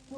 ये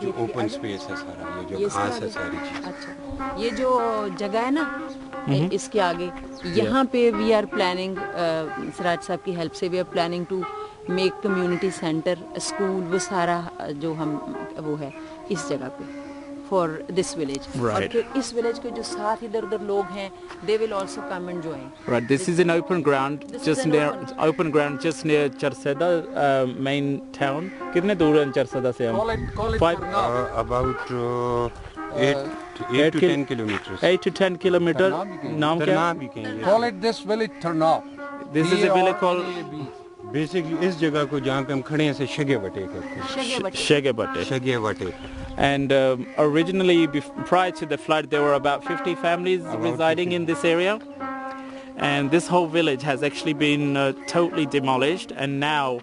जो open space है सारा, ये जो घास है सारी चीज। अच्छा, ये जो जगह है ना इसके आगे, यहाँ पे वी आर प्लानिंग, सिराज साहब की हेल्प से we are planning to make community centre, school, वो सारा जो हम वो है इस जगह पे फॉर दिस विलेज। और फिर इस विलेज के जो साथ इधर उधर लोग हैं, they will also come and join. Right, this is an open ground just near Charsadda main town. कितने दूर है Charsadda से हम? Call it about 8 to 10 kilometers. 8 to 10 kilometers. नाम क्या? Call it this village Tarnab. This is a village called. Basically इस जगह को जहाँ पे हम खड़े हैं से शगे-वटे कहते हैं। शगे-वटे। And originally, prior to the flood, there were about 50 families residing in this area. And this whole village has actually been totally demolished. And now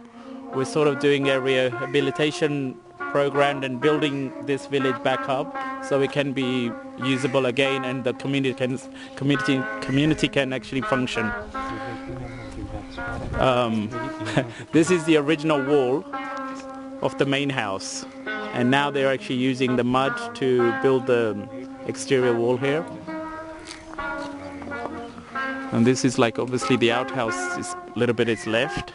we're sort of doing a rehabilitation program and building this village back up so it can be usable again and the community can actually function. This is the original wall of the main house, and now they're actually using the mud to build the exterior wall here. And this is like obviously the outhouse is a little bit is left.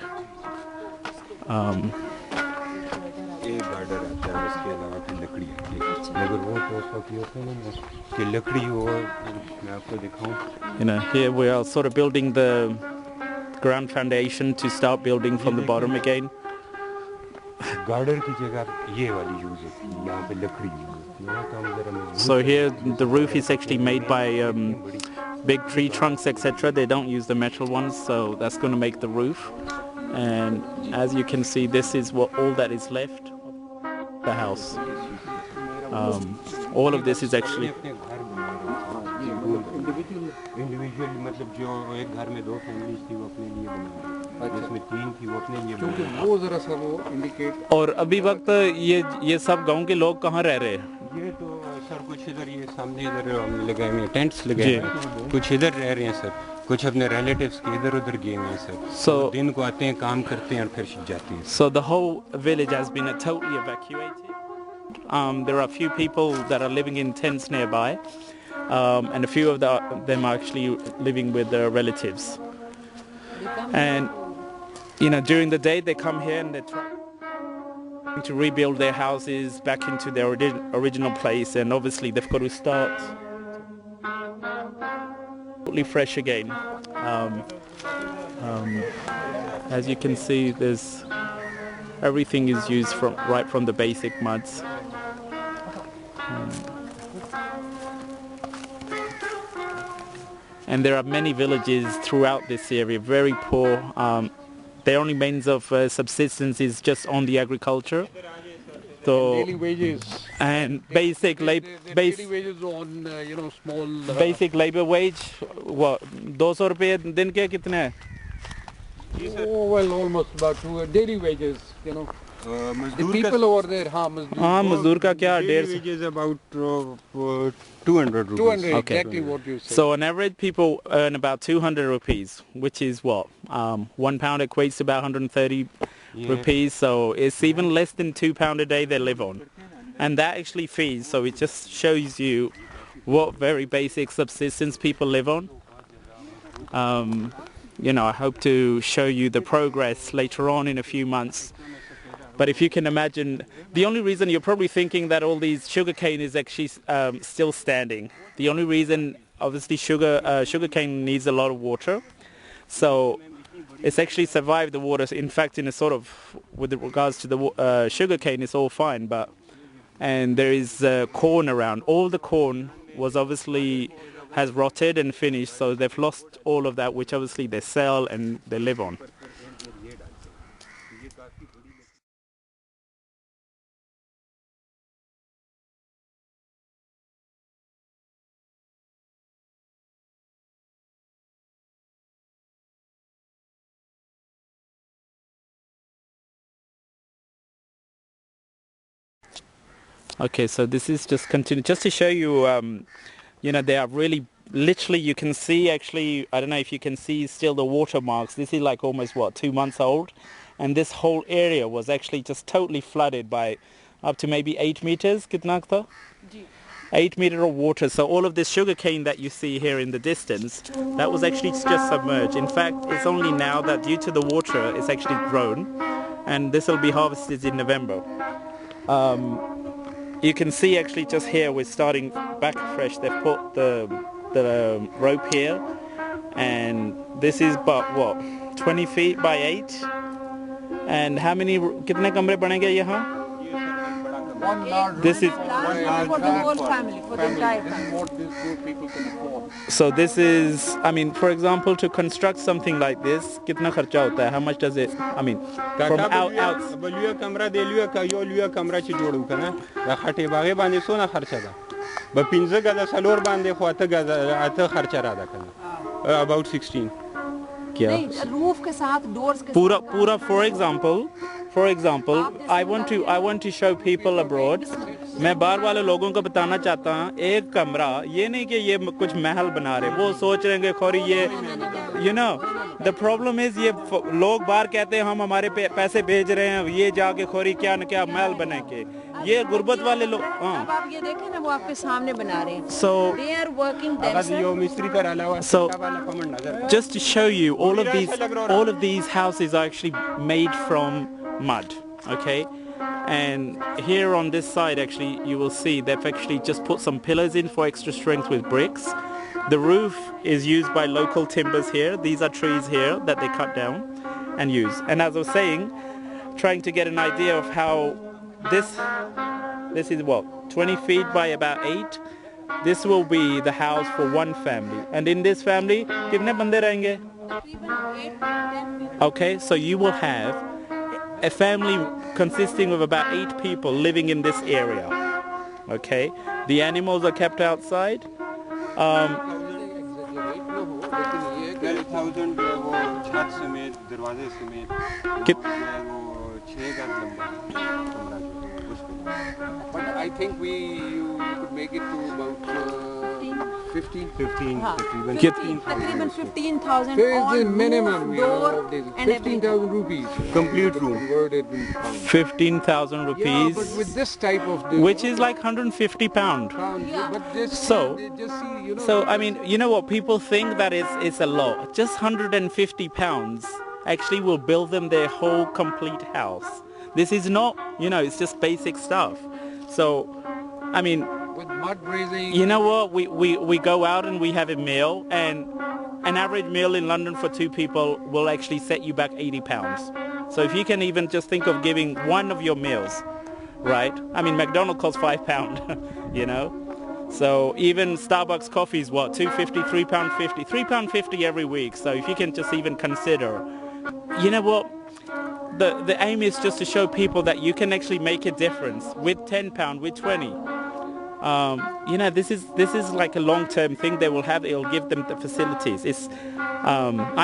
You know, here we are sort of building the ground foundation to start building from the bottom again. So here the roof is actually made by big tree trunks, etc. They don't use the metal ones, so that's going to make the roof. And as you can see, this is what all that is left of the house. All of this is actually individual, मतलब जो एक घर में 2 families थी वो अपने लिए बनाई, जिसमें 3 थी वो अपने लिए बनाई। वो जरा सा वो इंडिकेट। और अभी वक्त ये सब गांव के लोग कहाँ रह रहे हैं? ये तो सर कुछ इधर ये सामने इधर हम लगाए हुए हैं, टेंट्स लगाए हैं, कुछ इधर रह रहे हैं सर, कुछ अपने रिलेटिव्स के इधर उधर गए हुए हैं सर। So दिन को आते हैं, काम करते हैं और फिर जाते हैं। So the whole village has been totally evacuated. There are a few people that are living in tents nearby. And a few of them are actually living with their relatives. And, you know, during the day they come here and they're trying to rebuild their houses back into their original place. And obviously they've got to start totally fresh again. As you can see, everything is used right from the basic muds. And there are many villages throughout this area, very poor. Their only means of subsistence is just on the agriculture. So daily wages. And basic labor. Daily wages on small. Basic labor wage. What? 200 रुपये दिन के कितने हैं? Oh well, almost about 2 daily wages. The people over there, मजदूर का क्या? 150. Wages about 200 rupees. 200, Okay. exactly what you said. So on average, people earn about 200 rupees, which is what? £1 equates to about 130 rupees. So it's even less than £2 a day they live on. And that actually feeds, so it just shows you what very basic subsistence people live on. I hope to show you the progress later on in a few months. But if you can imagine, the only reason you're probably thinking that all these sugarcane is actually still standing. The only reason, obviously, sugarcane needs a lot of water. So it's actually survived the water. In fact, in a sort of, with regards to the sugarcane, it's all fine. And there is corn around. All the corn was obviously has rotted and finished. So they've lost all of that, which obviously they sell and they live on. Okay, so this is just just to show you, you know, they are really, literally you can see actually, I don't know if you can see still the watermarks. This is like almost, what, 2 months old? And this whole area was actually just totally flooded by up to maybe 8 meters, kitna tha? 8 meter of water. So all of this sugar cane that you see here in the distance, that was actually just submerged. In fact, it's only now that due to the water, it's actually grown, and this will be harvested in November. You can see actually just here we're starting back fresh. They've put the rope here, and this is about what, 20 feet by 8. And how many, kitne kamre banenge yahan? This is for the whole family, for the entire family. What these poor people can afford. So this is, I mean, for example, to construct something like this, kitna kharcha hota hai? How much does it, I mean, from out بلویا کمره دی لویا کا یو لویا کمره چې جوړو کنه د خټې باغې باندې سونه خرچه ده به 15 غزه سلور باندې خو اته غزه اته خرچه را ده کنه about 16 kya नहीं, roof के साथ doors के pura for example I want to show people abroad. मैं बाहर वाले लोगों को बताना चाहता हूँ, एक कमरा ये नहीं कि ये कुछ महल बना रहे, वो सोच रहे हैं खोरी ये, you know, the problem is ये लोग बाहर कहते हैं हम हमारे पैसे भेज रहे हैं, ये जाके खोरी क्या न क्या महल बनेंगे, ये गुर्बत वाले लोग. अब आप ये देखें ना, वो आपके सामने बना रहे हैं. So they are working अगर यो मिस्त्री पर अलावा So, वाला कमन नजर just to show you, all of these houses are actually made from mud, okay? And here on this side actually you will see they've actually just put some pillars in for extra strength with bricks. The roof is used by local timbers here. These are trees here that they cut down and use. And as I was saying, trying to get an idea of how this is what, 20 feet by about 8. This will be the house for one family. And in this family, kitne bande rahenge? Okay, so you will have a family consisting of about 8 people living in this area. Okay, the animals are kept outside. 12,000 वो छत समेत दरवाजे समेत वो 6 गज लंबा कमरा जो उसको. But I think you could make it to about 15 तकरीबन 15,000 So it's all the minimum, roof, you know, door of this. and everything. 15,000 rupees. Complete room. Converted in pounds. 15,000 Yeah, rupees, but with this type of which is like 150 pound. pounds, Yeah. but just So- just see, you know. So I mean, you know what, people think that it's a lot. Just 150 pounds actually will build them their whole complete house. This is not, you know, it's just basic stuff. So, I mean, with mud raising. you know what, we go out and we have a meal, and an average meal in London for 2 people will actually set you back 80 pounds. So if you can even just think of giving one of your meals, right? I mean, McDonald's costs £5, you know? So even Starbucks coffee is what, £2.50, £3.50, £3.50 every week. So if you can just even consider, you know what, the aim is just to show people that you can actually make a difference with £10, with 20. You know, this is like a long-term thing they will have. It'll give them the facilities. It's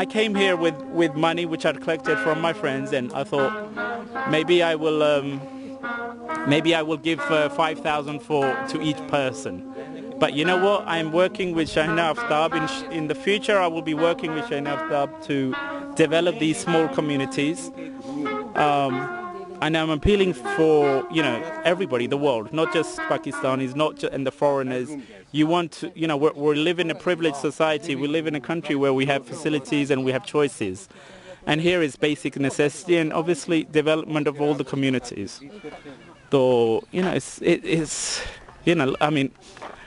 I came here with money which I'd collected from my friends, and I thought maybe I will give 5,000 to each person. But you know what, I'm working with Shahina Aftab. In the future I will be working with Shahina Aftab to develop these small communities. And I'm appealing for, you know, everybody, the world, not just Pakistanis, and the foreigners. You want to, you know, we live in a privileged society. We live in a country where we have facilities and we have choices. And here is basic necessity and obviously development of all the communities. So, you know, it's you know, I mean,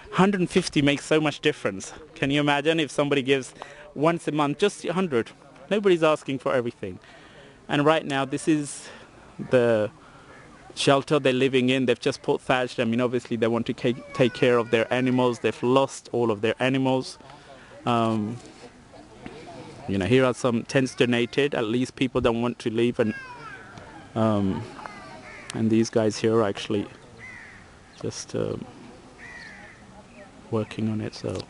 150 makes so much difference. Can you imagine if somebody gives once a month, just 100? Nobody's asking for everything. And right now, this is the shelter they're living in. They've just put thatched. I mean, obviously they want to take care of their animals. They've lost all of their animals. You know, here are some tents donated. At least people don't want to leave, and these guys here are actually just working on it. So.